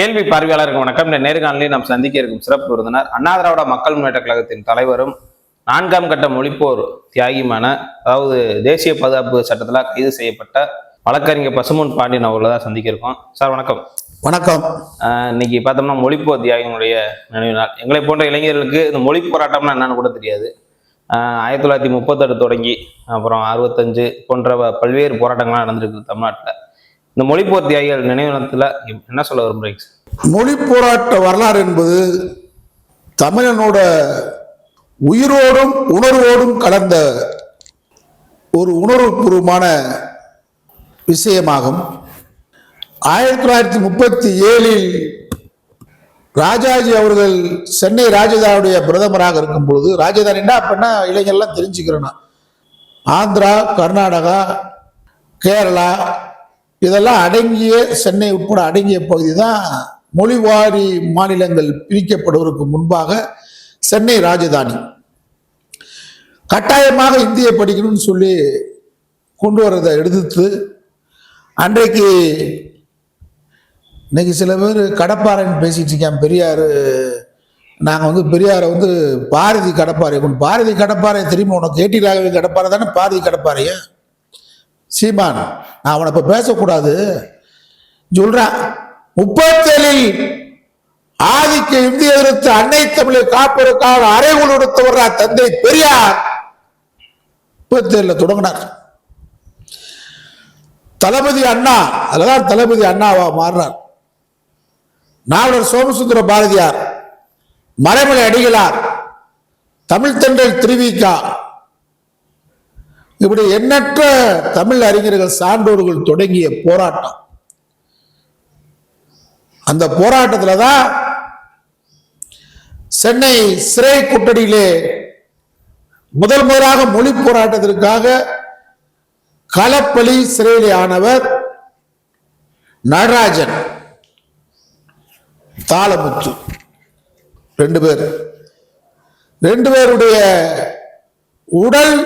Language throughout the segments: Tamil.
கேள்வி பார்வையாளருக்கு வணக்கம். இந்த நேர்காணலில் நாம் சந்திக்க இருக்கும் சிறப்பு விருந்தினர் அண்ணா திராவிட மக்கள் முன்னேற்ற கழகத்தின் தலைவரும் 4ஆம் கட்ட மொழிப்போர் தியாகியுமான, அதாவது தேசிய பாதுகாப்பு சட்டத்தில் கைது செய்யப்பட்ட வழக்கறிஞர் பசும்பொன் பாண்டியன் அவர்களை தான் சந்திக்க இருக்கோம். சார் வணக்கம். வணக்கம். இன்னைக்கு பார்த்தோம்னா மொழிப்போர் தியாகியினுடைய நினைவு நாள். எங்களை போன்ற இளைஞர்களுக்கு இந்த மொழி போராட்டம்னா என்னன்னு கூட தெரியாது. 1938 தொடங்கி அப்புறம் 65 போன்ற பல்வேறு போராட்டங்கள்லாம் நடந்திருக்கு தமிழ்நாட்டில். இந்த மொழிப்போர் தியாகிகள் நினைவனத்தில் என்ன சொல்ல விரும்புறீங்க? மொழி போராட்ட வரலாறு என்பது தமிழனோட உயிரோடும் உணர்வோடும் கலந்த ஒரு உணர்வுபூர்வமான விஷயமாகும். 1937 ராஜாஜி அவர்கள் சென்னை ராஜதானியுடைய பிரதமராக இருக்கும் பொழுது, ராஜதானின்னா அப்படின்னா இளைஞர்லாம் தெரிஞ்சுக்கிறோன்னா ஆந்திரா, கர்நாடகா, கேரளா இதெல்லாம் அடங்கிய, சென்னை உட்பட அடங்கிய பகுதி தான் மொழிவாரி மாநிலங்கள் பிரிக்கப்படுவதற்கு முன்பாக சென்னை ராஜதானி. கட்டாயமாக இந்தியை படிக்கணும்னு சொல்லி கொண்டு வரதை எடுத்து அன்றைக்கு இன்னைக்கு சில பேர் கடப்பாறைன்னு பேசிட்டு இருக்கேன். பெரியார், நாங்கள் பெரியாரை பாரதி கடப்பாறை கொண்டு, பாரதி கடப்பாறை தெரியுமா உனக்கு? ஏடி ராகவி கடப்பாறை தானே பாரதி கடப்பாறைய? சீமான், நான் அவனை இப்ப பேசக்கூடாது சொல்றான். 37 ஆதிக்க இந்திய எதிர்த்து அன்னை தமிழை காப்பதற்காக அறைகுள் கொடுத்தவர் தந்தை பெரியார் 37 தொடங்கினார். தளபதி அண்ணா, அதுதான் தளபதி அண்ணாவா மாறினார். நாவலர் சோமசுந்தர பாரதியார், மறைமலை அடிகளார், தமிழ் தென்றல் திருவிக்கா, இப்படி எண்ணற்ற தமிழ் அறிஞர்கள், சான்றோர்கள் தொடங்கிய போராட்டம். அந்த போராட்டத்தில் தான் சென்னை சிறை கூட்டணியிலே முதலாக மொழி போராட்டத்திற்காக களப்பலி சிறையிலே ஆனவர் நடராஜன், தாளமுத்து, 2 பேர். 2 பேருடைய உடல்,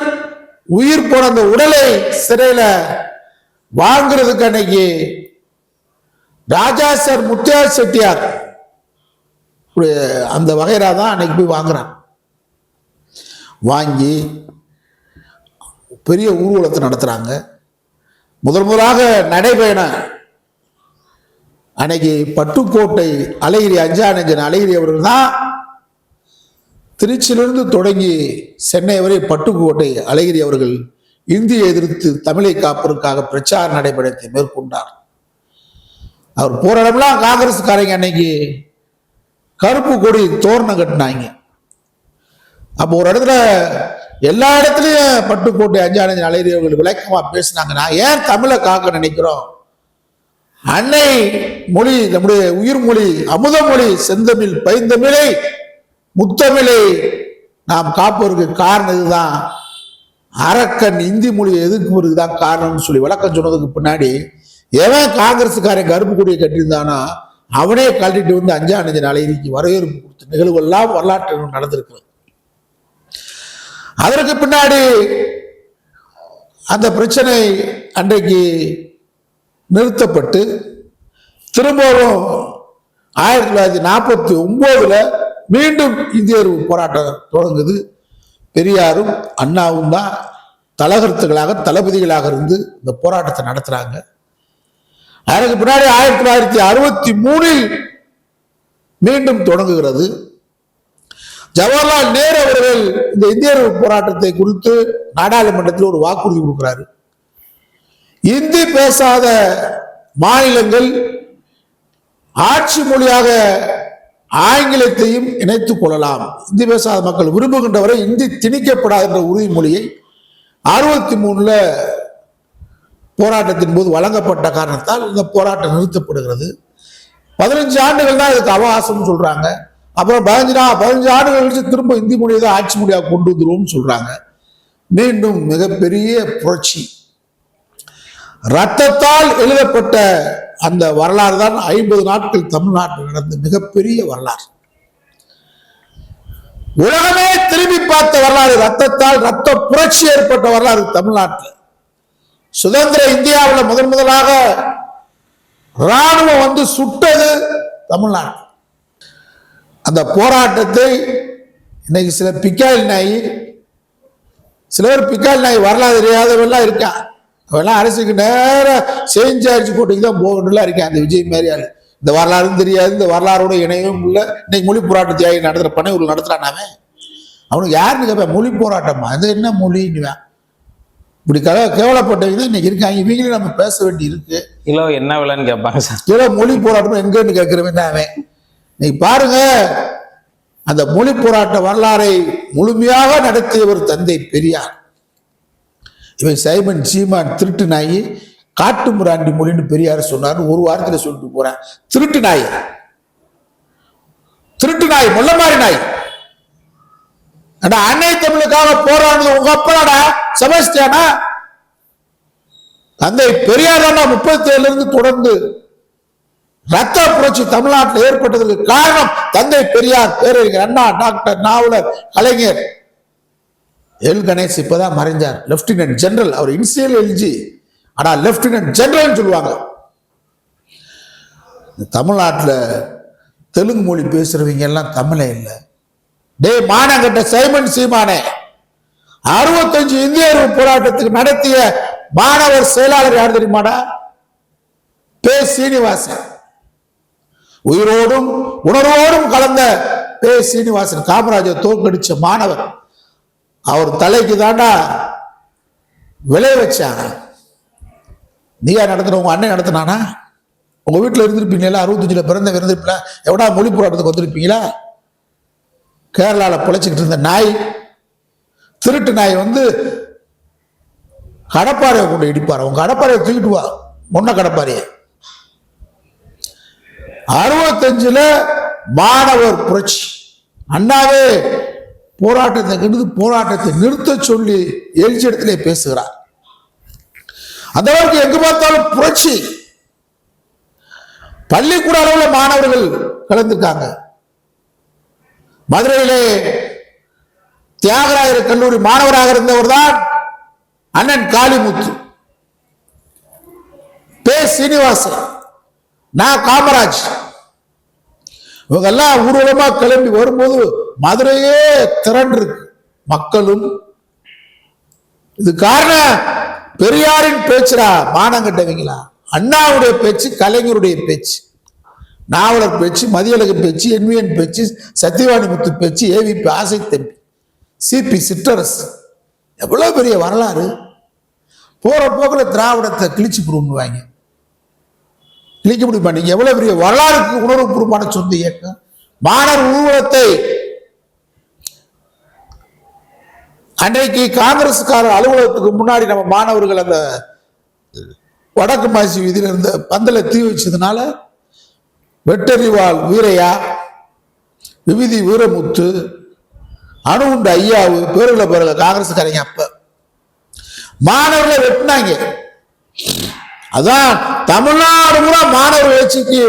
உயிர் போன அந்த உடலை சிறையில வாங்குறதுக்கு அன்னைக்கு ராஜா சார் முத்தியா செட்டியார் அந்த வகைரா தான் அன்னைக்கு போய் வாங்குறான். வாங்கி பெரிய ஊர்வலத்தை நடத்துறாங்க. முதலாக நடைபயணம் அன்னைக்கு பட்டுக்கோட்டை அழகிரி, அஞ்சானஞ்சன் அழகிரி அவர்கள் தான் திருச்சியிலிருந்து தொடங்கி சென்னை வரை பட்டுக்கோட்டை அழகிரி அவர்கள் இந்தியை எதிர்த்து தமிழை காப்பதற்காக பிரச்சார நடைபயணத்தை மேற்கொண்டார். அவர் போராடம்லாம் காங்கிரஸ்காரங்க அன்னைக்கு கருப்பு கொடி தோரணம் கட்டினாங்க. அப்போ ஒரு இடத்துல, எல்லா இடத்துலையும் பட்டுக்கோட்டை அஞ்சானஞ்சன் அழகிரி அவர்கள் விளக்கமா பேசினாங்க. நான் ஏன் தமிழை காக்க நினைக்கிறோம்? அன்னை மொழி, நம்முடைய உயிர் மொழி, அமுத மொழி, செந்தமிழ், பைந்தமிழை, முத்தமிழை நாம் காப்பதற்கு காரணம் இதுதான். அரக்கன் இந்தி மொழியை எதிர்க்குவதற்கு தான் காரணம்னு சொல்லி விளக்கம் சொன்னதுக்கு பின்னாடி, எவன் காங்கிரஸுக்காரன் கருப்பு கொடியை கட்டியிருந்தானா அவனே கழட்டிட்டு அஞ்சானஞ்சன் அழகிரிக்கு வரவேற்பு கொடுத்த நிகழ்வுகள்லாம் வரலாற்று நடந்திருக்கிறது. அதற்கு பின்னாடி அந்த பிரச்சனை அன்றைக்கு நிறுத்தப்பட்டு திரும்பவும் 1949 மீண்டும் இந்திய போராட்டம் தொடங்குது. பெரியாரும் அண்ணாவும் தான் தலகர்த்துகளாக, தளபதிகளாக இருந்து இந்த போராட்டத்தை நடத்துறாங்க. அதற்கு பின்னாடி 1963 மீண்டும் தொடங்குகிறது. ஜவஹர்லால் நேரு அவர்கள் இந்த இந்திய போராட்டத்தை குறித்து நாடாளுமன்றத்தில் ஒரு வாக்குறுதி கொடுக்கிறாரு. இந்தி பேசாத மாநிலங்கள் ஆட்சி மொழியாக ஆங்கிலத்தையும் இணைத்துக் கொள்ளலாம். இந்தி பேசாத மக்கள் விரும்புகின்றவரை இந்தி திணிக்கப்படாத என்ற உறுதிமொழியை 63 போராட்டத்தின் போது வழங்கப்பட்ட காரணத்தால் இந்த போராட்டம் நிறுத்தப்படுகிறது. 15 ஆண்டுகள் தான் இதுக்கு அவகாசம் சொல்றாங்க. அப்புறம் 15 ஆண்டுகள் கழிச்சு திரும்ப இந்தி மொழியை தான் ஆட்சி மொழியாக கொண்டு வந்துருவோம்னு சொல்றாங்க. மீண்டும் மிகப்பெரிய புரட்சி, ரத்தத்தால் எழுதப்பட்ட அந்த வரலாறு தான் 50 நாட்கள் தமிழ்நாட்டில் நடந்த மிகப்பெரிய வரலாறு. உலகமே திரும்பி பார்த்த வரலாறு, ரத்தத்தால் ரத்த புரட்சி ஏற்பட்ட வரலாறு தமிழ்நாட்டில். சுதந்திர இந்தியாவில் முதலாக ராணுவம் சுட்டது தமிழ்நாடு. அந்த போராட்டத்தை இன்னைக்கு சில பிக்காளி நாய், சில பேர் பிக்காளி நாய் வரலாறு தெரியாதவெல்லாம் இருக்கான். அவெல்லாம் அரசுக்கு நேரம் செஞ்சாரிச்சு போட்டிக்கு தான் போகணும்லாம் இருக்கேன். அந்த விஜய் மாதிரி ஆளு இந்த வரலாறும் தெரியாது, இந்த வரலாறோட இணையவும் இல்லை. இன்னைக்கு மொழி போராட்ட தியாகி நடத்துகிற பனையூரில் நடத்துகிறானாவே அவனுக்கு யாருன்னு கேட்பேன், மொழி போராட்டமா அது என்ன மொழின்னுவேன். இப்படி கேவலப்பட்டவங்க தான் இன்னைக்கு இருக்காங்க. இவங்களும் நம்ம பேச வேண்டி இருக்கு. கிலோ என்ன விலைன்னு கேட்பாங்க சார். கிலோ மொழி போராட்டம் எங்கன்னு கேட்கிறவன் தான் அவன். இன்னைக்கு பாருங்க, அந்த மொழி போராட்ட வரலாறை முழுமையாக நடத்தியவர் தந்தை பெரியார். இவன் சைமன் சீமான் திருட்டு நாய், காட்டு முராண்டி மொழின்னு பெரியார் சொன்னார். ஒரு வாரத்தில் சொல்லிட்டு போறேன். திருட்டு நாய், திருட்டு நாய், முள்ள மாதிரி நாய். அன்னை தமிழுக்காக போராடுறது உங்க அப்பனாடா செபஸ்டியானா? தந்தை பெரியார் தான் 37 இருந்து தொடர்ந்து ரத்த புரட்சி தமிழ்நாட்டில் ஏற்பட்டதற்கு காரணம் தந்தை பெரியார், பேரறிஞர் அண்ணா, டாக்டர், நாவலர், கலைஞர். எல் கணேஷ் இப்பதான் மறைஞ்சார், லெப்டினன்ட் ஜெனரல். அவர் இன்சியல் எல்ஜி, ஆனா லெப்டினன்ட் ஜெனரல் சொல்லுவாங்க. தமிழ்நாட்டில் தெலுங்கு மொழி பேசுறவங்க எல்லாம் தமிழே இல்லை. டே மானங்கட்ட சைமன் சீமானே, 65 இந்திய போராட்டத்துக்கு நடத்திய மாணவர் செயலாளர் யார் தெரியுமாடா? பே சீனிவாசன். உயிரோடும் உணர்வோடும் கலந்த பே சீனிவாசன், காமராஜர் தோற்கடிச்ச மாணவர். அவர் தலைக்கு தாண்டா விளை வச்சாங்க. நீயா நடத்துன? உங்க அண்ணன் நடத்தினானா? உங்க வீட்டில் இருந்திருப்பீங்களா? 65 பிறந்த இருந்திருப்பீங்களா? எவடா மொழி போராட்டத்துக்கு வந்திருப்பீங்களா? கேரளாவில் பிழைச்சிக்கிட்டு இருந்த நாய், திருட்டு நாய் கடப்பாறையை கொண்டு இடிப்பார். உங்க கடப்பாறையை தூக்கிட்டு வா, முன்ன கடப்பாறைய. 65 மாணவர் புரட்சி. அண்ணாவே போராட்டத்தை கெடுத்து போராட்டத்தை நிறுத்த சொல்லி எழுச்சி இடத்திலே பேசுகிறார். அந்த அளவுக்கு எங்கு பார்த்தாலும் புரட்சி. பள்ளிக்கூட அளவில் மாணவர்கள் கலந்துருக்காங்க. மதுரையிலே தியாகராயர் கல்லூரி மாணவராக இருந்தவர் தான் அண்ணன் காளிமுத்து, பே சீனிவாசன், நான் காமராஜ். இவங்க எல்லாம் ஊர்வலமா கிளம்பி வரும்போது மதுரையே திரண்டிருக்கு மக்களும். இது காரணம் பெரியாரின் பேச்சுடா, மானங்கட்டவங்களா. அண்ணாவுடைய பேச்சு, கலைஞருடைய பேச்சு, நாவலர் பேச்சு, மதியழகன் பேச்சு, என்விஎன் பேச்சு, சத்தியவாணி முத்து பேச்சு, ஏவிபி ஆசை தம்பி, சிபி சிற்றரசு. எவ்வளவு பெரிய வரலாறு. போற போக்கில் திராவிடத்தை கிழிச்சு புடுவாங்க. கிழிக்க முடியுமா? நீங்க எவ்வளவு பெரிய வரலாறுக்கு உணர்வுபூர்வமான சொந்த இயக்கம். மாணவர் ஊர்வலத்தை அன்றைக்கு காங்கிரஸ்காரர் அலுவலகத்துக்கு முன்னாடி நம்ம மாணவர்கள் அந்த வடக்கு மாசி வீதியில இருந்த பந்தல தீ வச்சதுனால வெட்டறிவாள் வீரையா, விவிதி வீரமுத்து, அணுகுண்டு ஐயாவு பேருல பேருல காங்கிரஸ்காரங்க அப்ப மாணவர்களை வெட்டினாங்க. அதான் தமிழ்நாடு பூரா மாணவர் எழுச்சிக்கு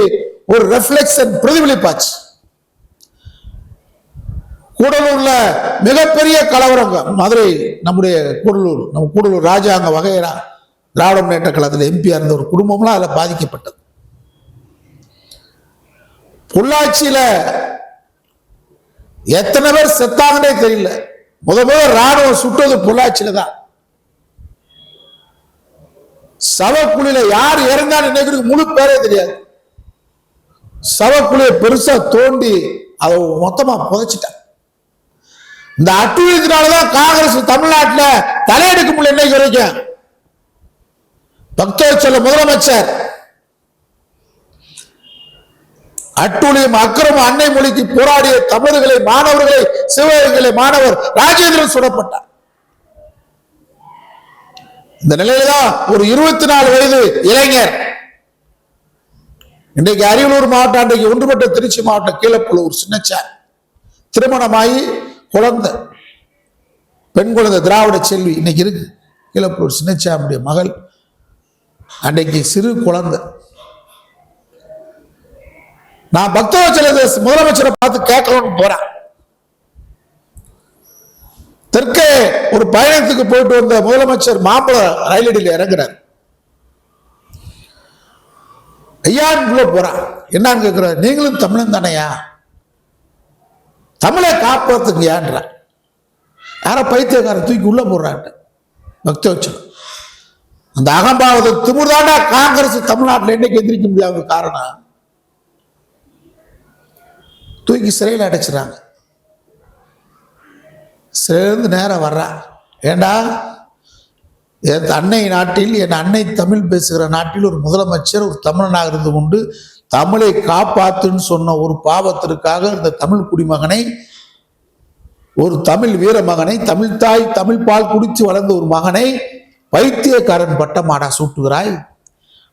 ஒரு ரெஃப்ளெக்ஷன், பிரதிபலிப்பாச்சு. கூடலூர்ல மிகப்பெரிய கலவரங்க. மதுரை நம்முடைய கூடலூர், நம்ம கூடலூர் ராஜாங்க வகையரா திராவிட முன்னேற்ற கழகத்தில் எம்பியா இருந்த ஒரு குடும்பம்லாம் அதில் பாதிக்கப்பட்டது. பொள்ளாச்சியில எத்தனை பேர் செத்தாங்கன்னே தெரியல. முதல்ல ராணுவம் சுட்டது பொள்ளாச்சியில தான். சவக்குழியில யார் இறந்தான்னு நினைக்கிறது முழு பேரே தெரியாது. சவக்குழியை பெருசா தோண்டி அதை மொத்தமா புதைச்சிட்டாங்க. இந்த அட்டுழியத்தினாலதான் காங்கிரஸ் தமிழ்நாட்டில் தலையெடுக்க முடியல. இன்னைக்கு வரைக்கும் பக்தவத்சல முதலமைச்சர் அட்டுழியம் அக்கிரமம் அன்னை மொழிக்கு போராடிய தமிழர்களை, மாணவர்களை, சிவகங்களை மாணவர் ராஜேந்திரன் சுடப்பட்டார். இந்த நிலையில்தான் ஒரு 24 வயது இளைஞர் இன்றைக்கு அரியலூர் மாவட்டம், அன்றைக்கு ஒன்றுபட்ட திருச்சி மாவட்டம் கீழப்பழுவூர் சின்னச்சார் திருமணமாகி குழந்தை, பெண் குழந்தை திராவிட செல்வி இன்னைக்கு இருக்கு. கீழப்பழுவூர் சின்னச்சாருடைய மகள் அன்றைக்கு சிறு குழந்தை. நான் பக்தவத்சல முதலமைச்சரை பார்த்து கேட்கணும்னு போறேன். தெற்கே ஒரு பயணத்துக்கு போயிட்டு வந்த முதலமைச்சர் மாம்பழம் ரயிலடியில் இறங்குறார். ஐயான் போறான். என்னன்னு கேட்கிறார், நீங்களும் தமிழன் தானையா, தமிழை காப்பாத்துக்கு ஏன்ற யார பைத்தியக்காரன் தூக்கி உள்ள போடுறாங்க பக்த வச்சு. அந்த அகம்பாவத திமுறாண்டா காங்கிரஸ் தமிழ்நாட்டில் என்னைக்கு எந்திரிக்க முடியாத காரணம், தூக்கி சிறையில் அடைச்சிடாங்க. சிறையிலிருந்து நேரம் வர்றா, ஏண்டா என் அன்னை நாட்டில், என் அன்னை தமிழ் பேசுகிற நாட்டில் ஒரு முதலமைச்சர் ஒரு தமிழனாக இருந்து கொண்டு தமிழை காப்பாத்துன்னு சொன்ன ஒரு பாவத்திற்காக இந்த தமிழ் குடிமகனை, ஒரு தமிழ் வீர மகனை, தமிழ் தாய் தமிழ் பால் குடிச்சு வளர்ந்த ஒரு மகனை பைத்தியக்காரன் பட்டமாடா சூட்டுகிறாய்.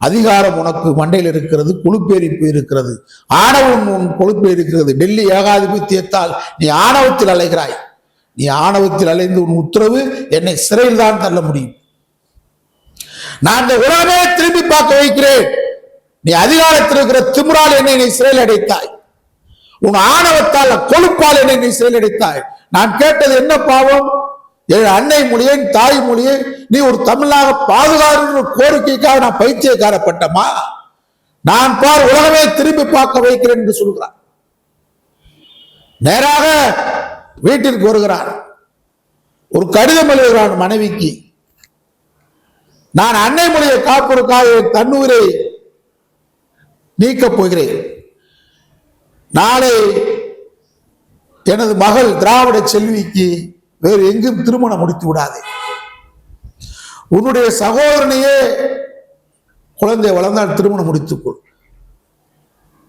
அதிகாரம் உனக்கு மண்டையில் இருக்கிறது, கொழுப்பேறிப்பு இருக்கிறது, ஆணவம் உன் கொழுப்பே இருக்கிறது. டெல்லி ஏகாதிபத்தியத்தால் நீ ஆணவத்தில் அலைகிறாய். நீ ஆணவத்தில் அலைந்து உன் உத்தரவு என்னை சிறையில் தான் தள்ள முடியும். நான் இந்த உலகமே திரும்பி பார்க்க வைக்கிறேன். நீ அதிகாரத்தில் இருக்கிற திமுறால் என்னை நீ சிறையில் அடைத்தாய். உன் ஆணவத்தால் கொழுப்பால் என்னை நீ சிறையில் அடைத்தாய். நான் கேட்டது என்ன பாவம்? என் அன்னை மொழியை, தாய் மொழியை நீ ஒரு தமிழாக பாதுகாக்கிற கோரிக்கைக்காக நான் பைத்தியக்காரப்பட்டமா? நான் பார் உலகமே திரும்பி பார்க்க வைக்கிறேன் என்று சொல்கிறார். நேராக வீட்டிற்கு வருகிறான். ஒரு கடிதம் எழுதுகிறான் மனைவிக்கு. நான் அன்னை மொழியை காப்பதற்காக தன்னுயிரை நீக்கப் போகிறேன். நாளை எனது மகள் திராவிட செல்விக்கு வேறு எங்கும் திருமணம் முடித்து விடாதே. உன்னுடைய சகோதரனையே குழந்தை வளர்ந்தால் திருமணம் முடித்துக்கொள்.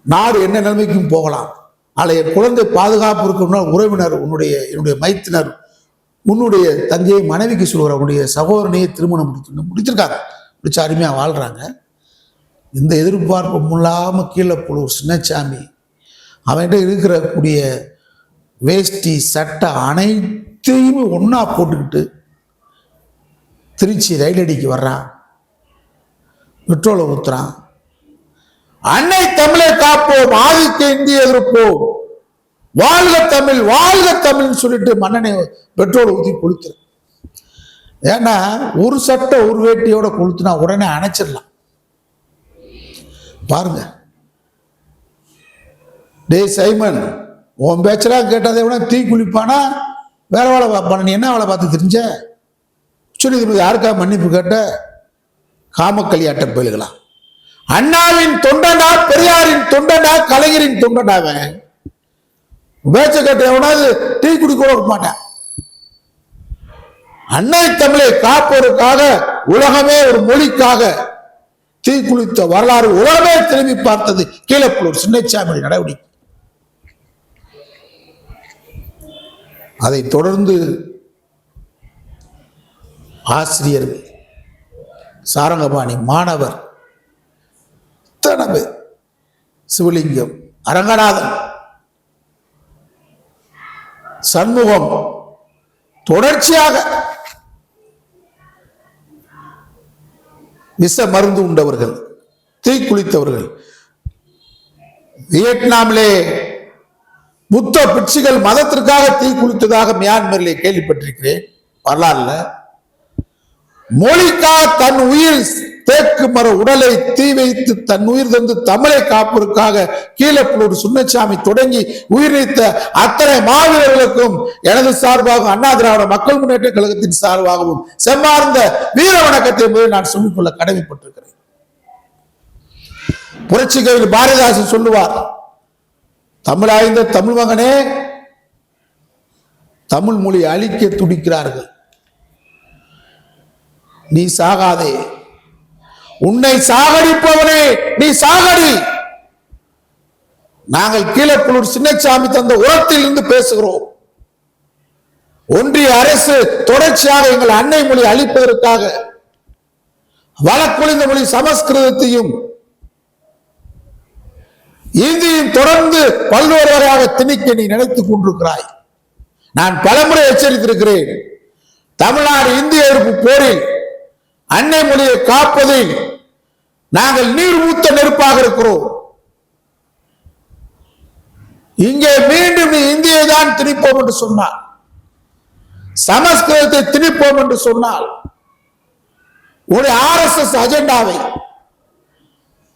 நாடு என்ன நிலைமைக்கும் போகலாம். அல்ல என் குழந்தை பாதுகாப்பு இருக்கணும்னா உறவினர், என்னுடைய மைத்தினர், உன்னுடைய தங்கையை மனைவிக்கு சொல்லுவார், உன்னுடைய சகோதரனையே திருமணம் முடிச்சிருக்காங்க. முடிச்சு அருமையா வாழ்றாங்க. இந்த எதிர்பார்ப்பு இல்லாமல் கீழே போல ஒரு சின்னச்சாமி அவன்கிட்ட இருக்கக்கூடிய வேஷ்டி சட்டை அனைத்தையுமே ஒன்னா போட்டுக்கிட்டு திருச்சி ரயிலடிக்கு வர்றான். பெட்ரோலை ஊத்துறான். அன்னை தமிழை காப்போம், ஆதிக்க இந்திய எதிர்ப்போம், வாழ்க தமிழ் வாழ்க தமிழ்னு சொல்லிட்டு மன்னனை பெட்ரோலை ஊற்றி கொளுத்துற. ஏன்னா ஒரு சட்டை ஒரு வேட்டியோட கொளுத்துனா உடனே அணைச்சிடலாம். பாருங்க, டே சைமன், உன் பேச்செல்லாம் கேட்டதை விட தீ குளிப்பானா வேற வேலை பார்ப்பான. நீ என்ன வேலை பார்த்து தெரிஞ்ச? உச்சநீதிமன்றம் யாருக்காக மன்னிப்பு கேட்ட? காமக்கலியாட்ட போயிலுக்கலாம். அண்ணாவின் தொண்டனா, பெரியாரின் தொண்டனா, கலைஞரின் தொண்டனாவன் பேச்ச கேட்ட எவனாவது டீ குடி கூட மாட்டான். அன்னை தமிழை காப்பதற்காக உலகமே ஒரு மொழிக்காக தீ குளித்த வரலாறு உலகமே திரும்பி பார்த்தது கீழப்பலூர் சின்னச்சாமி நடவடிக்கை. அதை தொடர்ந்து ஆசிரியர்கள், சாரங்கபாணி மாணவர், சிவலிங்கம், அரங்கநாதன், சண்முகம் தொடர்ச்சியாக விஷ மருந்து உண்டவர்கள், தீக்குளித்தவர்கள். வியட்நாமிலே புத்த பிட்சுகள் மதத்திற்காக தீக்குளித்ததாக மியான்மரிலே கேள்விப்பட்டிருக்கிறேன். வரலாறுல மொழிக்காக தன் உயிர் தேக்கு மர உடலை தீ வைத்து தன் உயிர் தந்து தமிழை காப்பதற்காக கீழப்பலூர் சுன்னச்சாமி தொடங்கி உயிர் நீத்த அத்தனை மாவீரர்களுக்கும் எனது சார்பாகவும் அண்ணா திராவிட மக்கள் முன்னேற்ற கழகத்தின் சார்பாகவும் செம்மார்ந்த வீர வணக்கத்தை நான் சொல்லிக்கொள்ள கடமைப்பட்டிருக்கிறேன். புரட்சி கவிஞர் பாரதிதாசன் சொல்லுவார், தமிழாய்ந்த தமிழ் மகனே, தமிழ் மொழி அழிக்க துடிக்கிறார்கள், நீ சாகாதே, உன்னை சாகடிப்பவனே நீ சாகடி. நாங்கள் கீழப்பலூர் சின்னச்சாமி தந்த உரத்தில் இருந்து பேசுகிறோம். ஒன்றிய அரசு தொடர்ச்சியாக எங்கள் அன்னை மொழி அழிப்பதற்காக வழக்கொழிந்த மொழி சமஸ்கிருதத்தையும் இந்தியும் தொடர்ந்து பல்வேறு வகையாக திணிக்க நீ நினைத்துக் கொண்டிருக்கிறாய். நான் பலமுறை எச்சரித்திருக்கிறேன். தமிழ்நாடு இந்திய எதிர்ப்பு போரில் அன்னை மொழியை காப்பதில் நாங்கள் நீர் ஊத்த நெருப்பாக இருக்கிறோம். இங்கே மீண்டும் நீ இந்தியை தான் திணிப்போம் என்று சொன்னார், சமஸ்கிருதத்தை திணிப்போம் என்று சொன்னால், உடைய RSS அஜெண்டாவை,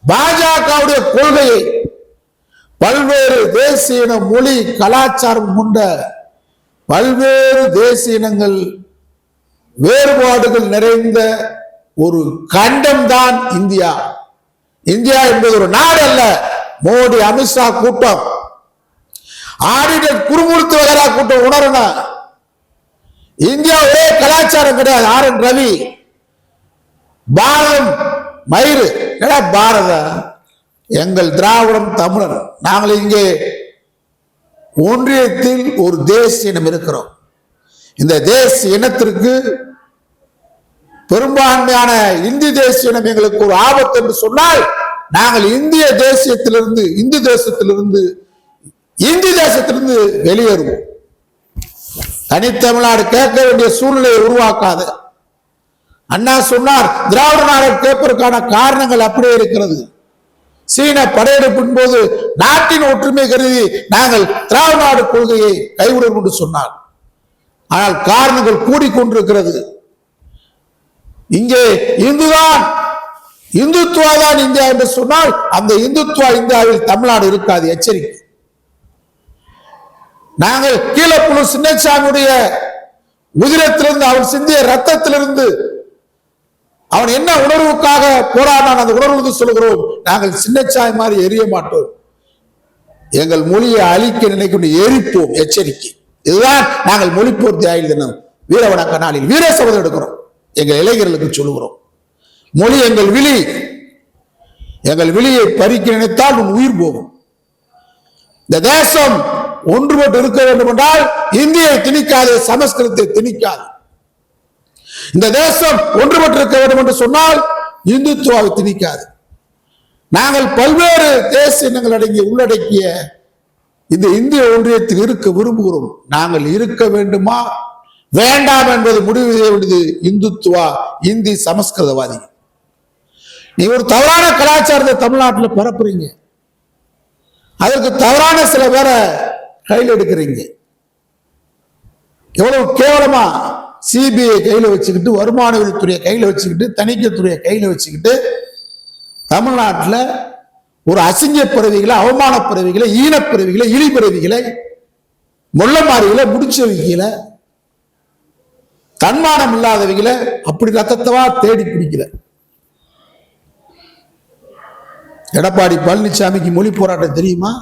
பாஜகவுடைய கொள்கையை பல்வேறு தேசிய இன, மொழி, கலாச்சாரம் கொண்ட பல்வேறு தேசிய இனங்கள், வேறுபாடுகள் நிறைந்த ஒரு கண்டம் தான் இந்தியா. இந்தியா என்பது ஒரு நாடு அல்ல. மோடி, அமித்ஷா கூட்டம், ஆடிட்டர் குறுமுறுத்து வகரா கூட்டம் உணரணும். இந்தியா ஒரே கலாச்சாரம் கிடையாது. ஆர்.என். ரவி, பாரதம் மயிறு, பாரத, எங்கள் திராவிடம் தமிழர். நாங்கள் இங்கே ஒன்றியத்தில் ஒரு தேசிய இனம் இருக்கிறோம். இந்த தேசிய இனத்திற்கு பெரும்பான்மையான இந்தி தேசிய இனம் எங்களுக்கு ஒரு ஆபத்து என்று சொன்னால், நாங்கள் இந்திய தேசியத்திலிருந்து, இந்து தேசத்திலிருந்து, இந்தி தேசத்திலிருந்து வெளியேறுவோம். தனித்தமிழ்நாடு கேட்க வேண்டிய சூழ்நிலையை உருவாக்காது. அண்ணா சொன்னார், திராவிட நாடு கேட்பதற்கான காரணங்கள் அப்படியே இருக்கிறது. சீன படையெடுப்பின் போது நாட்டின் ஒற்றுமை கருதி நாங்கள் திராவிட நாடு கொள்கையை கைவிடும் என்று சொன்னார். ஆனால் காரணங்கள் கூடிக்கொண்டிருக்கிறது. இங்கே இந்துதான், இந்துத்துவா தான் இந்தியா என்று சொன்னால், அந்த இந்துத்துவா இந்தியாவில் தமிழ்நாடு இருக்காது. எச்சரிக்கை. நாங்கள் கீழப்புலூர் சின்னசாமியுடைய உதிரத்திலிருந்து, அவன் சிந்திய ரத்தத்திலிருந்து, அவன் என்ன உணர்வுக்காக போராடினான், அந்த உணர்வு சொல்கிறோம். நாங்கள் சின்னச்சாமி மாதிரி எரிய மாட்டோம். எங்கள் மொழியை அழிக்க நினைக்கும் எரிப்போம். எச்சரிக்கை. இதுதான் நாங்கள் மொழிப்போர் தியாகி தினம் வீர வணக்க நாளில் வீர சபதம் எடுக்கிறோம். எங்கள் இளைஞர்களுக்கு சொல்லுகிறோம், மொழி எங்கள் விழி. எங்கள் விழியை பறிக்க நினைத்தால் உன் உயிர் போகும். இந்த தேசம் ஒன்றுபட்டு இருக்க வேண்டும் என்றால் இந்தியை திணிக்காது, சமஸ்கிருதத்தை திணிக்காது. இந்த தேசம் ஒன்றுபட்டு இருக்க வேண்டும் என்று சொன்னால் இந்துத்துவாவை திணிக்காது. நாங்கள் பல்வேறு தேசிய இனங்கள் உள்ளடக்கிய இந்த இந்திய ஒன்றியத்தில் இருக்க விரும்புகிறோம். நாங்கள் இருக்க வேண்டுமா வேண்டாம் என்பது முடிவு செய்ய வேண்டியது இந்துத்துவா, இந்தி சமஸ்கிருதவாதி. நீ ஒரு தவறான கலாச்சாரத்தை தமிழ்நாட்டில் பரப்புறீங்க, அதற்கு தவறான சில பேரை கையில் எடுக்கிறீங்க. எவ்வளவு கேவலமா சிபிஐ கையில வச்சுக்கிட்டு, வருமான வரித்துறையை கையில வச்சுக்கிட்டு, தணிக்கைத்துறையை கையில வச்சுக்கிட்டு தமிழ்நாட்டில் ஒரு அசிங்க பிறவிகளை, அவமான பிறவிகளை, ஈனப்பிறவிகளை, இழிபிறவிகளை, முள்ளமாரிகளை, முடிச்சவைகளை, தன்மானம் இல்லாதவைகளை அப்படி ரத்தத்தவா தேடி பிடிக்கிற எடப்பாடி பழனிசாமிக்கு மொழி போராட்டம் தெரியுமா?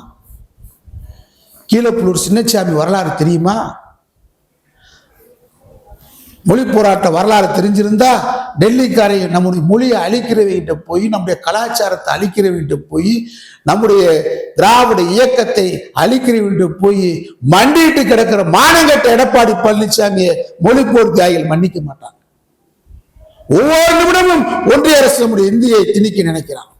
கீழப்புலூர் சின்னசாமி வரலாறு தெரியுமா? மொழி போராட்ட வரலாறு தெரிஞ்சிருந்தா டெல்லிக்காரை நம்முடைய மொழியை அழிக்கிறவங்கிட்ட போய், நம்முடைய கலாச்சாரத்தை அழிக்கிறவங்கிட்ட போய், நம்முடைய திராவிட இயக்கத்தை அழிக்கிறவங்கிட்ட போய் மண்டிட்டு கிடக்கிற மானங்கட்ட எடப்பாடி பழனிசாமியை மொழிப்போர் தியாகிகள் மன்னிக்க மாட்டாங்க. ஒவ்வொரு நிமிடமும் ஒன்றிய அரசு நம்முடைய இந்தியை திணிக்க நினைக்கிறான்.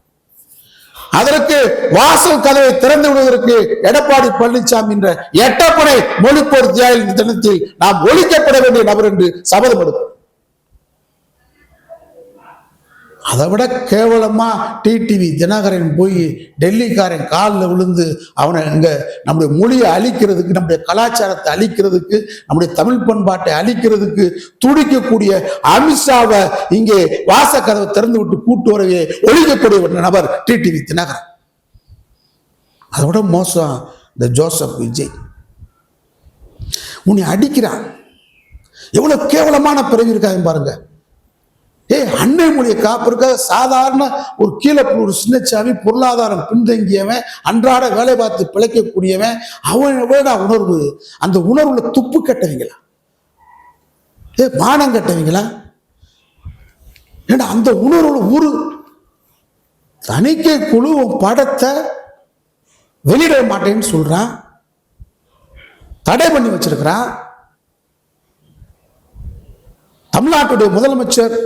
அதற்கு வாசல் கதவை திறந்து விடுவதற்கு எடப்பாடி பழனிசாமி என்ற எட்டப்பனை மொழிப்போர் தியாகி தினத்தில் நாம் ஒழிக்கப்பட வேண்டிய நபர் என்று சபதம் எடுக்கிறோம். அதை விட கேவலமா டிடிவி தினகரன் போய் டெல்லிக்காரன் காலில் விழுந்து அவனை இங்க நம்முடைய மொழியை அழிக்கிறதுக்கு, நம்முடைய கலாச்சாரத்தை அழிக்கிறதுக்கு, நம்முடைய தமிழ் பண்பாட்டை அழிக்கிறதுக்கு துடிக்கக்கூடிய அமித்ஷாவை இங்கே வாசக்கதவை திறந்து விட்டு கூட்டு வரவே ஒழிக்கக்கூடிய நபர் டிடிவி தினகரன். அதை விட மோசம் இந்த ஜோசப் விஜய். உன்னை அடிக்கிறான். எவ்வளவு கேவலமான பிறவி இருக்காங்க பாருங்க. அன்னை மொழியை காப்பிருக்க சாதாரண ஒரு கீழப்புலூர் சின்னசாமி, பொருளாதாரம் பின்தங்கியவன், அன்றாட வேலை பார்த்து பிழைக்கக்கூடியவன், அவன் எவ்வளோ உணர்வு, அந்த உணர்வுல துப்பு கட்டவங்களா, மானம் கட்டவங்களா? ஏன்னா அந்த உணர்வுல ஒரு தணிக்கை குழு படத்தை வெளியிட மாட்டேன்னு சொல்றான், தடை பண்ணி வச்சிருக்கிறான். தமிழ்நாட்டுடைய முதலமைச்சர்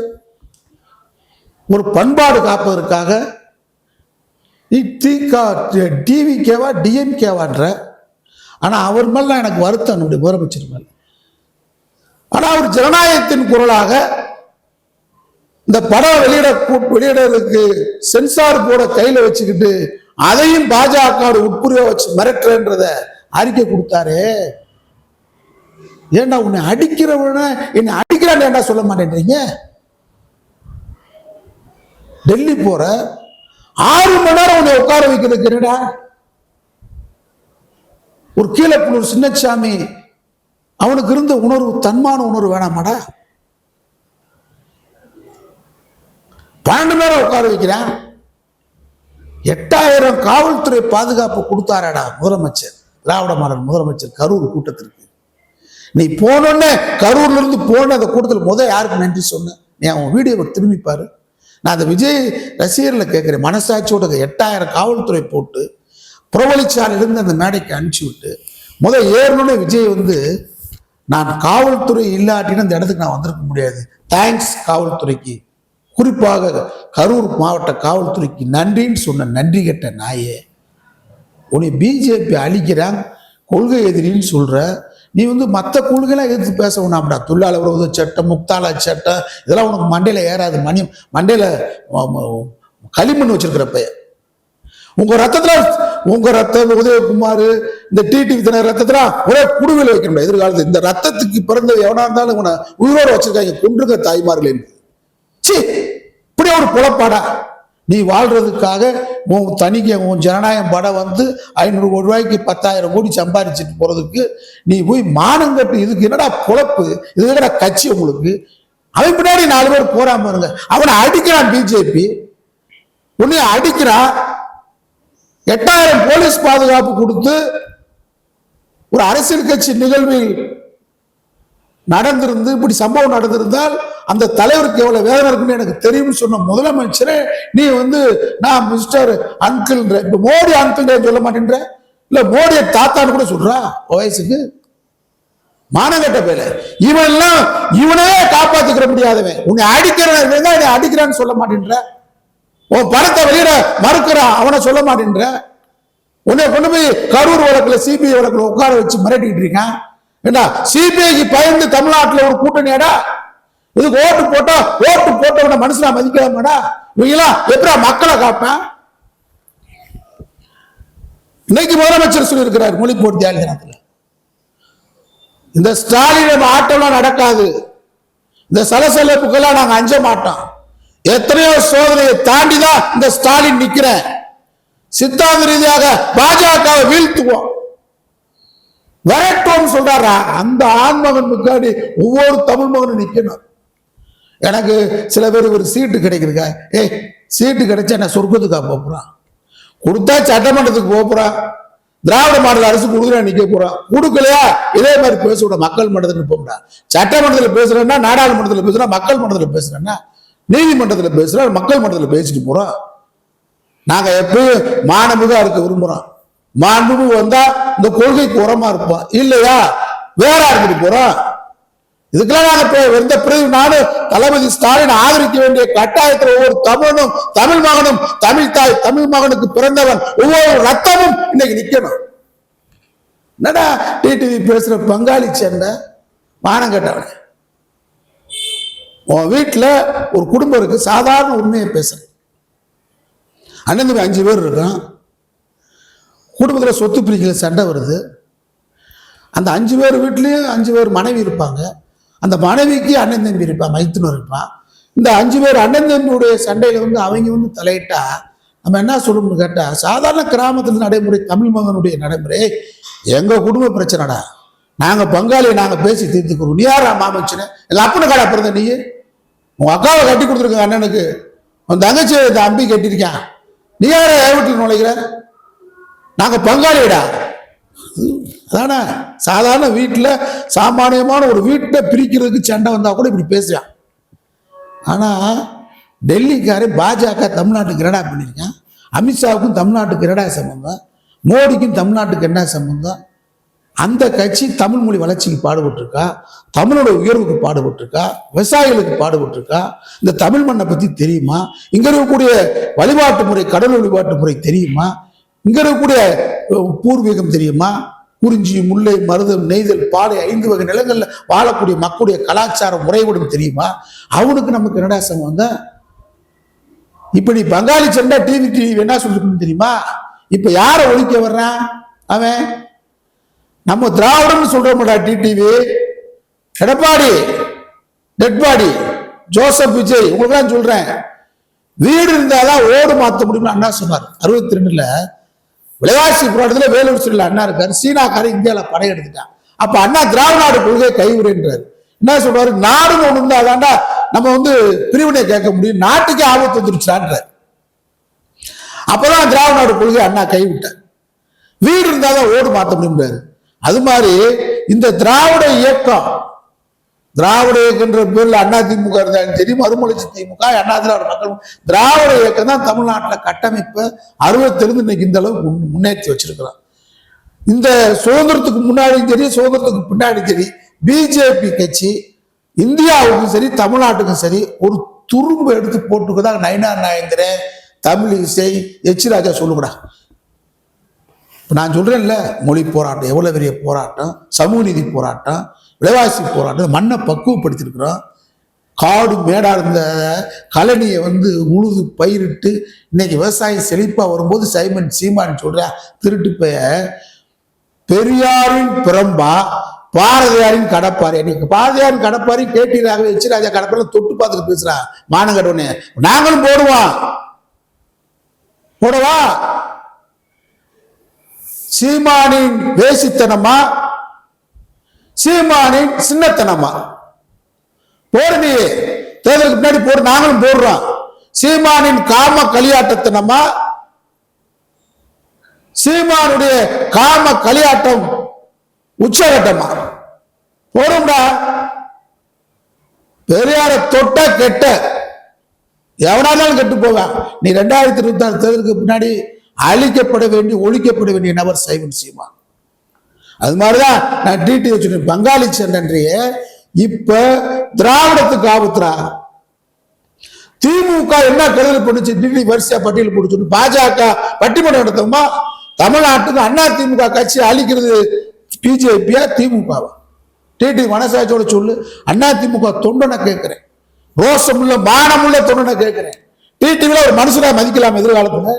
ஒரு பண்பாடு காப்பதற்காக டிவிகேவா டிஎம்கேவான்ற, ஆனா அவர் மேல எனக்கு வருத்தம், நம்முடைய முதலமைச்சர் மேல. ஆனா அவர் ஜனநாயகத்தின் குரலாக இந்த படம் வெளியிடறதுக்கு சென்சார் போர்டை கையில வச்சுக்கிட்டு அதையும் பாஜக உட்புரிய வச்சு மிரட்டுறன்றத அறிக்கை கொடுத்தாரு. ஏண்டா உன்னை அடிக்கிறவன என்னை அடிக்கிறான் ஏண்டா சொல்ல மாட்டேன்றீங்க? டெல்லி போற 6 மணி நேரம் உன்னை உட்கார வைக்கிறதுக்கு என்னடா? ஒரு கீழப்புலூர் சின்னசாமி அவனுக்கு இருந்த உணர்வு, தன்மான உணர்வு வேணாமாடா? 12 பேரை உட்கார வைக்கிறான். 8000 காவல்துறை பாதுகாப்பு கொடுத்தாராடா முதலமைச்சர், திராவிட மாடல் முதலமைச்சர் கரூர் கூட்டத்திற்கு. நீ போனோன்னு கரூர்ல இருந்து போன அந்த கூட்டத்தில் யாருக்கு நன்றி சொன்ன? நீ அவன் வீடியோவை திரும்பி பாரு. நான் அந்த விஜய் ரசிகர்களை கேட்கிறேன், மனசாட்சியோட 8000 காவல்துறை போட்டு புறவழிச்சாலிருந்து அந்த மேடைக்கு அனுப்பிச்சு விட்டு ஏறணும்னு விஜய் நான் காவல்துறை இல்லாட்டின்னு அந்த இடத்துக்கு நான் வந்திருக்க முடியாது, தேங்க்ஸ் காவல்துறைக்கு, குறிப்பாக கரூர் மாவட்ட காவல்துறைக்கு நன்றின்னு சொன்ன நன்றி கெட்ட நாயே. உன்னை பிஜேபி அழிக்கிறான், கொள்கை எதிரின்னு சொல்ற. நீ மற்ற கொள்கைலாம் எதிர்த்து பேச வேணாம்டா. தொழிலாளர் விரோத சட்டம், முக்தாலா சட்டம், இதெல்லாம் உனக்கு மண்டையில ஏறாது. மண்டையில களிமண் வச்சிருக்கிறப்ப உங்க ரத்தம் உதயகுமார், இந்த டிடிவி தின ரத்தத்துல ஒரே குடுவையில் வைக்க முடியாது. எதிர்காலத்தில் இந்த ரத்தத்துக்கு பிறந்த எவனா இருந்தாலும் உன உயிரோடு வச்சிருக்காங்க, கொன்றுங்க தாய்மார்கள். இப்படி ஒரு புலப்பாடா? நீ வாழ்றதுக்காக உன் தனிக்கு உன் ஜனநாயகம் படம் 500 கோடி ரூபாய்க்கு 10,000 கோடி சம்பாதிச்சுட்டு போறதுக்கு நீ போய் மானம் கட்டு. இதுக்கு என்னடா பொழப்பு? இது என்னடா கட்சி உங்களுக்கு? அவன் பின்னாடி 4 பேர் போறாம இருங்க. அவனை அடிக்கிறான் பிஜேபி, உன்னை அடிக்கிறான். 8000 போலீஸ் பாதுகாப்பு கொடுத்து ஒரு அரசியல் கட்சி நிகழ்வில் நடந்திருந்து இப்படி சம்பவம் நடந்திருந்தால் அந்த தலைவருக்கு எவ்வளவு வேதனை இருக்குன்னு எனக்கு தெரியும் சொன்ன முதலமைச்சரே நீ நான் மிஸ்டர் அங்கிள், இப்ப மோடி அங்கிள் சொல்ல மாட்டேன்ற, இல்ல மோடியை தாத்தான்னு கூட சொல்றா வயசுக்கு. மானகட்ட பேல இவனே காப்பாத்திக்கிற முடியாதவன் உன்னை அடிக்கிறான்னு சொல்ல மாட்டேன்ற. உன் பணத்தை வெளியிட மறுக்கிறான், அவனை சொல்ல மாட்டேன்ற. உன்னை கொண்டு போய் கரூர் வழக்குல சிபிஐ வழக்குல உட்கார வச்சு மிரட்டிட்டு இருக்கான். என்ன சிபிஐக்கு பயந்து தமிழ்நாட்டில் ஒரு கூட்டணியாடா? இதுக்கு ஓட்டு போட்டவன மனுஷனா மதிக்கலாமாடா? இவங்கெல்லாம் எப்படா மக்களை காப்பேன்? இன்னைக்கு முதலமைச்சர் சொல்லியிருக்கிறார் மொழி போட்டி தினத்துல, இந்த ஸ்டாலின் ஆட்டம்லாம் நடக்காது, இந்த சலசலப்புக்கெல்லாம் நாங்க அஞ்ச மாட்டோம், எத்தனையோ சோதனையை தாண்டிதான் இந்த ஸ்டாலின் நிக்கிறேன், சித்தாந்த ரீதியாக பாஜகவை வீழ்த்துவோம் வரட்டும் சொல்றாரா? அந்த ஆண்மகன் முன்னாடி ஒவ்வொரு தமிழ் மகனும் நிக்கணும். எனக்கு சில பேர் ஒரு சீட்டு கிடைக்கிறதுக்கா, சீட்டு கிடைச்சா நான் சொர்க்கத்துக்காக போறான், கொடுத்தா சட்டமன்றத்துக்கு போறான், திராவிட மாடல் அரசு கொடுக்குறா நிக்க போறான், கொடுக்கலையா இதே மாதிரி பேச மக்கள் மன்றத்துக்கு போகா. சட்டமன்றத்தில் பேசுறேன்னா, நாடாளுமன்றத்தில் பேசுறா, மக்கள் மன்றத்தில் பேசுறேன்னா, நீதிமன்றத்தில் பேசுறா, மக்கள் மன்றத்தில் பேசிட்டு போறோம். நாங்க எப்பயும் மாண்புமிகா இருக்க விரும்புறோம். மாண்புமிகு வந்தா இந்த கொள்கைக்கு உரமா இருப்போம், இல்லையா வேற இருந்துட்டு போறோம். இதுக்கெல்லாம் நாங்க எந்த பிரிவு நானும் தளபதி ஸ்டாலின் ஆதரிக்க வேண்டிய கட்டாயத்தில் ஒவ்வொரு தமிழனும், தமிழ் மகனும், தமிழ் தாய் தமிழ் மகனுக்கு பிறந்தவன் ஒவ்வொரு ரத்தமும் இன்னைக்கு நிக்கணும். என்னடா டிடிவி பேசுற பங்காளி சண்டை? மானம் கேட்டவன. உன் வீட்டுல ஒரு குடும்பம் இருக்கு, சாதாரண உண்மையை பேசுறேன். அண்ணன் தம்பி 5 பேர் இருக்கான், குடும்பத்தில் சொத்து பிரிக்கல சண்டை வருது. அந்த 5 பேர் வீட்லயும் 5 பேர் மனைவி இருப்பாங்க. அந்த மனைவிக்கு அண்ணன் தம்பி இருப்பான், மைத்துனர் இருப்பான். இந்த 5 பேர் அண்ணன் தம்பியுடைய சண்டையில அவங்க தலையிட்டா நம்ம என்ன சொல்லணும்னு கேட்டா, சாதாரண கிராமத்துல நடைமுறை தமிழ் மகனுடைய நடைமுறை, எங்க குடும்ப பிரச்சனைடா, நாங்க பங்காளியை நாங்க பேசி தீர்த்துக்கிறோம். நீ யாரா மாமச்சன? எங்க அப்பனை காடா பிறந்த நீ? உங்க அக்காவை கட்டி கொடுத்துருக்க அண்ணனுக்கு, உன் தங்கச்சி அம்பி கட்டிருக்கான், நீ யார வீட்டுக்கு நுழைக்கிற? நாங்க பங்காளிடா. அதான சாதாரண வீட்டுல சாமானியமான ஒரு வீட்டை பிரிக்கிறதுக்கு சண்டை வந்தா கூட இப்படி பேசுறான். ஆனா டெல்லிக்காரே பாஜக தமிழ்நாட்டுக்கு என்னடா பண்ணிருக்கான்? அமித்ஷாவுக்கும் தமிழ்நாட்டுக்கு என்னடா சம்பந்தம்? மோடிக்கும் தமிழ்நாட்டுக்கு என்ன சம்பந்தம்? அந்த கட்சி தமிழ் மொழி வளர்ச்சிக்கு பாடுபட்டு இருக்கா, தமிழோட உயர்வுக்கு பாடுபட்டு இருக்கா, விவசாயிகளுக்கு பாடுபட்டு இருக்கா? இந்த தமிழ் மண்ணை பத்தி தெரியுமா? இங்க இருக்கக்கூடிய வழிபாட்டு முறை, கடல் வழிபாட்டு முறை தெரியுமா? இங்க இருக்கக்கூடிய பூர்வீகம் தெரியுமா? குறிஞ்சி, முல்லை, மருதம், நெய்தல், பாலை 5 வகை நிலங்கள்ல வாழக்கூடிய மக்களுடைய கலாச்சாரம் முறைவிடும் தெரியுமா? அவனுக்கு நமக்கு என்னடா சம்பந்தம்? இப்ப நீ பங்காளி சண்டை டிவி என்ன சொல்லிருக்கணும் தெரியுமா? இப்ப யார ஒழிக்க வர்றான் அவன்? நம்ம திராவிடம் சொல்றோம்டா. TTV, Edappadi, dead body, Joseph Vijay, உங்களுக்கு சொல்றேன், வீடு இருந்தாதான் ஓடு மாற்ற முடியும்னு அண்ணா சொன்னார். 62ல விலைவாசி போராட்டத்துல வேலூர் சிறையில் அண்ணா இருக்காரு, சீனாக்காரன் இந்தியாவில படையெடுத்துட்டான். அப்ப அண்ணா திராவிட நாடு கொள்கையை கைவிடுன்றாரு. என்ன சொல்றாரு, நாடுன்னு ஒண்ணு இருந்தா தாண்டா நம்ம பிரிவினை கேட்க முடியும், நாட்டுக்கு ஆபத்து வந்துருச்சான்றார். அப்பதான் திராவிட நாடு கொள்கையை அண்ணா கைவிட்டார். வீடு இருந்தாதான் ஓடு மாற்ற முடியும்ன்றாரு. அது மாதிரி இந்த திராவிட இயக்கம், திராவிட இயக்கன்ற பேர்ல அண்ணா திமுக இருந்தாலும் சரி, மறுமலர்ச்சி திமுக, அண்ணா திராவிட மக்கள் திராவிட இயக்கம் தான் தமிழ்நாட்டில் கட்டமைப்பை 60 இன்னைக்கு இந்த அளவுக்கு முன்னேற்றி வச்சிருக்கிறான். இந்த சுதந்திரத்துக்கு முன்னாடியும் சரி, சுதந்திரத்துக்கு பின்னாடி சரி, பிஜேபி கட்சி இந்தியாவுக்கும் சரி தமிழ்நாட்டுக்கும் சரி ஒரு துரும்பு எடுத்து போட்டுக்குதான் நயினார் நாயந்திரன், தமிழ் இசை, எச் ராஜா சொல்லுங்கடா. நான் சொல்றேன்ல, மொழி போராட்டம் எவ்வளவு பெரிய போராட்டம், சமூக நீதி போராட்டம், விலைவாசி போராட்டம், மண்ணை பக்குவப்படுத்திருக்கிறோம். காடு மேடா இருந்த கழனியை உழுது பயிரிட்டு இன்னைக்கு விவசாயம் செழிப்பா வரும்போது சீமான் சொல்ற திருட்டு பெய பெரியாரின் பிரம்பா பாரதியாரின் கடப்பாரி. இன்னைக்கு பாரதியாரின் கடப்பாரி கேட்டீராகவே எச் ராஜா கடப்பாரி தொட்டு பார்த்துட்டு பேசுறான். மானங்கட்டவனே, நாங்களும் போடுவோம், போடவா? சீமானின் வேசித்தனமா, சீமானின் சின்னத்தனமா? போடு, நீ தேர்தலுக்கு பின்னாடி போடு, நாங்களும் போடுறோம். சீமானின் காம களியாட்டத்தனமா, சீமானுடைய காம களியாட்டம் உச்சகட்டமா? போடும்டா. பெரியார தொட்ட கெட்ட எவனாலும் கெட்டு போவான். நீ 2026 தேர்தலுக்கு பின்னாடி அழிக்கப்பட வேண்டிய, ஒழிக்கப்பட வேண்டிய நபர் சைமன் சீமான். அது மாதிரிதான் நான் டிடி வச்சு பங்காளி சண்டைய இப்ப திராவிடத்துக்கு ஆபத்துறா. திமுக என்ன கருதல் பண்ணுச்சு, டிடி வரிசையா பட்டியல் போட்டு பாஜக பட்டிமன்றம் நடத்தமா? தமிழ்நாட்டுக்கு அண்ணா திமுக கட்சி அழிக்கிறது பிஜேபியா திமுகவா? டிடி மனசாட்சியோட சொல்லு. அண்ணா திமுக தொண்டனை கேட்கிறேன், ரோசமுள்ள மானமுள்ள தொண்டனை கேட்கிறேன். டிடிவில ஒரு மனுஷனா மதிக்கலாம் எதிர்காலத்துல?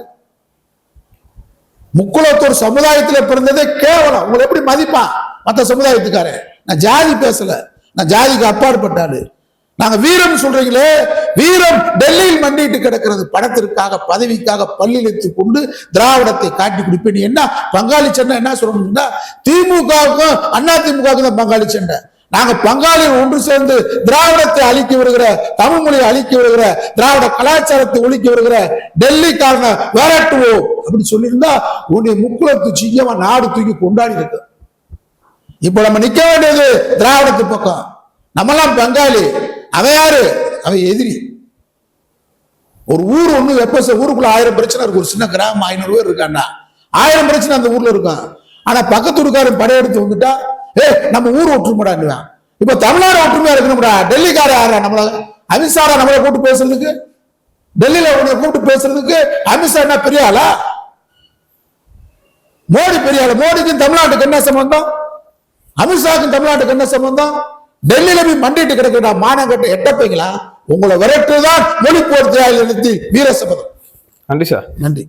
முக்குளத்தூர் சமுதாயத்தில் பிறந்ததே கேவலம். உங்களை எப்படி மதிப்பான் மற்ற சமுதாயத்துக்காரன்? நான் ஜாதி பேசல, நான் ஜாதிக்கு அப்பாற்பட்டாரு. நாங்க வீரம் சொல்றீங்களே, வீரம் டெல்லியில் மண்டிட்டு கிடக்கிறது. பணத்திற்காக, பதவிக்காக பல்லிழைத்துக் கொண்டு திராவிடத்தை காட்டி கொடுப்பேன். என்ன பங்காளி சண்டை? என்ன சொல்லணும்னா, திமுகவுக்கும் அண்ணா திமுகவுக்கும் தான் பங்காளி சண்டை. நாங்க பங்காளிகள் ஒன்று சேர்ந்து திராவிடத்தை அழிக்க வருகிற, தமிழ் மொழியை அழிக்க வருகிற, திராவிட கலாச்சாரத்தை ஒழிக்க வருகிற டெல்லிக்காரன விரட்டுவோம் அப்படி சொல்லியிருந்தா உன்னுடைய முக்குளத்து சிங்கமா நாடு தூக்கி கொண்டாடி இருக்கு. இப்ப நம்ம நிக்க வேண்டியது திராவிடத்து பக்கம். நம்மெல்லாம் பங்காளி, அவன் யாரு? அவன் எதிரி. ஒரு ஊர் ஒண்ணு ஊருக்குள்ள 1000 பிரச்சனை இருக்கு. ஒரு சின்ன கிராமம் 500 பேர் இருக்கான்னா 1000 பிரச்சனை அந்த ஊர்ல இருக்கான். ஆனா பக்கத்து ஊருக்காரன் படையெடுத்து வந்துட்டா, நம்ம ஊர் ஒற்றுமைடா. இப்ப தமிழ்நாடு ஒற்றுமையா இருக்கணும்டா. டெல்லிக்கார யாரா நம்மள? அமித்ஷாரா நம்மளை கூப்பிட்டு பேசுறதுக்கு? டெல்லியில கூப்பிட்டு பேசுறதுக்கு அமித்ஷா என்ன பெரிய ஆளா? மோடி பெரிய ஆளு. மோடிக்கும் தமிழ்நாட்டுக்கு என்ன சம்பந்தம்? அமித்ஷாவுக்கும் தமிழ்நாட்டுக்கு என்ன சம்பந்தம்? டெல்லியில போய் மண்டிட்டு கிடக்கிறா மானங்கட்ட எட்டப்பைங்களா? உங்களை விரட்டுதான் மொழி போர் தியாகி வீர சபதம். நன்றி சார். நன்றி.